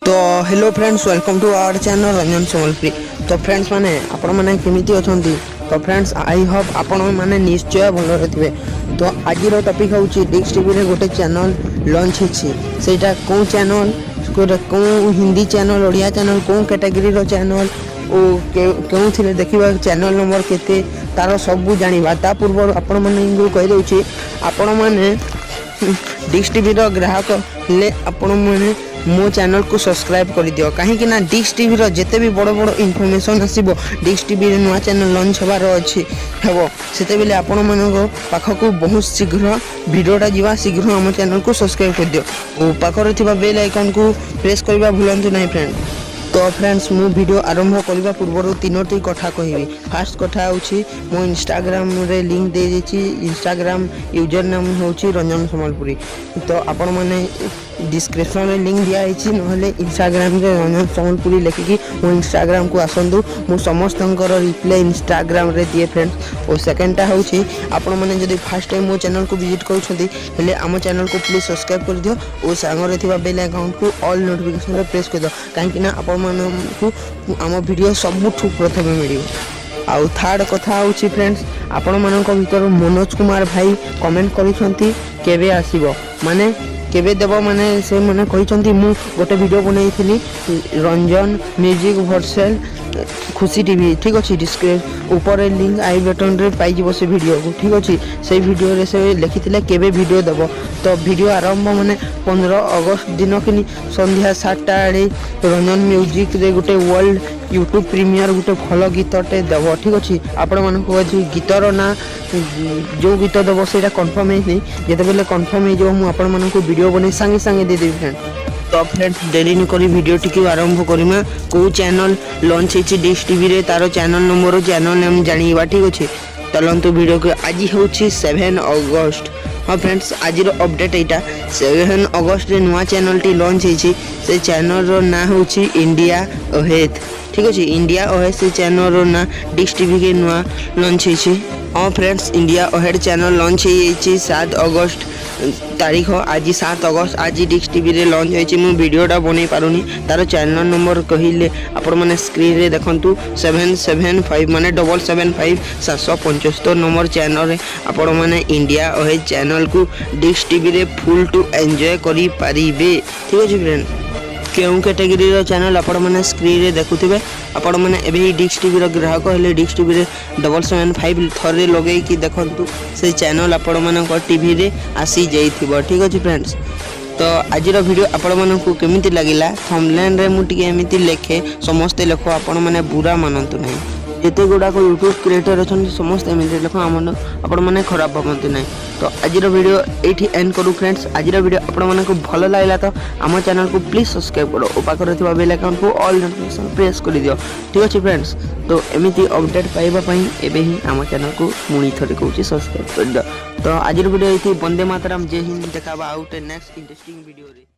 तो hello friends, welcome to our channel Ranjan Sambalpuri. तो friends माने आपण माने केमिति अछंती। तो फ्रेंड्स आई होप आपण माने निश्चय भलो रहथिबे। तो आज रो टॉपिक होची डिक्स टीवी रे गोटे चैनल लॉन्च हिची। सेटा को चैनल को हिंदी चैनल, ओडिया चैनल, को कैटेगरी रो चैनल ओ केउ थिले देखिबा चैनल नंबर केते तारो सब जानिबा। ता पूर्व आपण माने कहि दउची आपण माने डिक्स टीवी रो ग्राहक ले आपण माने मो चैनल को सब्सक्राइब कर दियो। कहीं ना डिक्स टीवी रो जेते भी बड़ बड़ इनफॉरमेशन आसीबो डिक्स टीवी रे नुआ चैनल लॉन्च होबार अछि हेबो सेते बेले आपण मानको पाखको बहुत शीघ्र वीडियोटा जीवा शीघ्र हम चैनल को सब्सक्राइब कर दियो ओ पाखरे थिबा बेल आइकन को प्रेस करबा भूलंतु नहीं फ्रेंड। तो फ्रेंड्स मु वीडियो आरंभ करबा पूर्व तीनोटी कथा कहबी। फास्ट कथा होची मो इंस्टाग्राम रे लिंक दे देची। इंस्टाग्राम यूजर नाम होची रंजन सम्बलपुरी। तो आपण माने डिस्क्रिप्शन में लिंक दिया है नहले इंस्टाग्राम रे रंजन सम्बलपुरी लेखिकी मो इंस्टाग्राम को आसंदु। मु समस्त रिप्लाई इंस्टाग्राम रे दिए फ्रेंड्स। और सेकंडटा होची आपण माने जदी फर्स्ट टाइम मो चैनल को विजिट करूछथि हेले आम चैनल को प्लीज सब्सक्राइब कर दियो और सांग रे थिबा बेल आइकन को ऑल नोटिफिकेशन रे प्रेस कर दियो काहे ना आपण मानकु आम वीडियो सबुठु प्रथमे मिलियो। आउ थर्ड कथा होची फ्रेंड्स आपण मानक भीतर मनोज कुमार भाई कमेंट करिसंती केबे आसीबो माने केबे देव माने से माने कहिसंती मु गोटे वीडियो बनैथिली रंजन म्यूजिक वर्सेल खुशी टीवी ठीक अछि। डिस्क्रिप्शन ऊपर लिंक आई बटन रे पाई जिवो से वीडियो को ठीक अछि। से वीडियो रे से लिखिथिले केबे वीडियो देबो। तो वीडियो आरंभ माने 15 अगस्त दिन किनी संध्या 7टा आड़े रंजन म्यूजिक रे गोटे वर्ल्ड यूट्यूब प्रीमियर गोटे भल गीतटे देव ठीक अछि। आपण मानक गीतर ना जो गीत देव सेटा कंफर्म है जेते बेले कंफर्म हो मु आपण मानक वीडियो बने संगे संगे दे देबी फ्रेंड। तो फ्रेंड्स देरी न करी वीडियो टिके आरंभ करिमा। को चैनल लॉन्च हिची डिक्स टीवी रे तारो चैनल नंबर चैनल नेम जानिबा ठीक अछि। चलंतु वीडियो के आज होची 7 अगस्त। हाँ फ्रेंड्स आज अपडेट एटा 7 अगस्त रे नुआ चैनल टी लॉन्च हिची। से चैनल रो ना होची इंडिया अहेत ठीक अछि। इंडिया अहेत से चैनल रो ना डिक्स टीवी के नुआ लॉन्च हिची। हाँ friends India ahead channel launch होइछि 7 अगस्त तारीख। आज 7 अगस्त आज डिक्स टीवी रे लॉन्च होइछि। मु वीडियोटा बनै पारुनी तार चैनल नंबर कहिले आपण माने स्क्रीन रे देखंतु 775 माने 775 775 नंबर चैनल रे आपण माने इंडिया अहेड चैनल को डिक्स टीवी रे फुल टू एंजॉय करि पारिबे ठीक अछि फ्रेंड। केउ कैटेगरी रो चैनल आपण माने स्क्रीन रे देखुथिबे आपण माने एबे डिक्स टीवी रो ग्राहक हेले डिक्स टीवी रे 775 थरे लगेई कि देखंतु से चैनल आपण माने को टीवी रे आसी जाइथिबो ठीक अछि फ्रेंड्स। तो आज रो वीडियो आपण माने को केमिति लागिला थंबनेल रे मु टिके एमिति लेखे समस्त लेखो आपण माने बुरा मानंतु नहीं। जेते गुडा को यूट्यूब क्रिएटर अछन समस्त एमिति लेखो आपण माने खराब भाबंतु नहीं। तो आज वीडियो एठी एंड करू फ्रेंड्स। आज वीडियो आपण माने को भलो लागला तो आम चैनल को प्लीज सब्सक्राइब करो और पाखरे थिबा बेल आइकन को ऑल नोटिफिकेशन प्रेस कर दियो ठीक अछि फ्रेंड्स। तो एमिति अपडेट पाइबा पई एबे ही आम चैनल को मुनी थरे कहूची सब्सक्राइब कर दियो। तो आज वीडियो एठी वंदे मातरम जय हिंद। देखाबा आउट नेक्स्ट इंटरेस्टिंग वीडियो रे।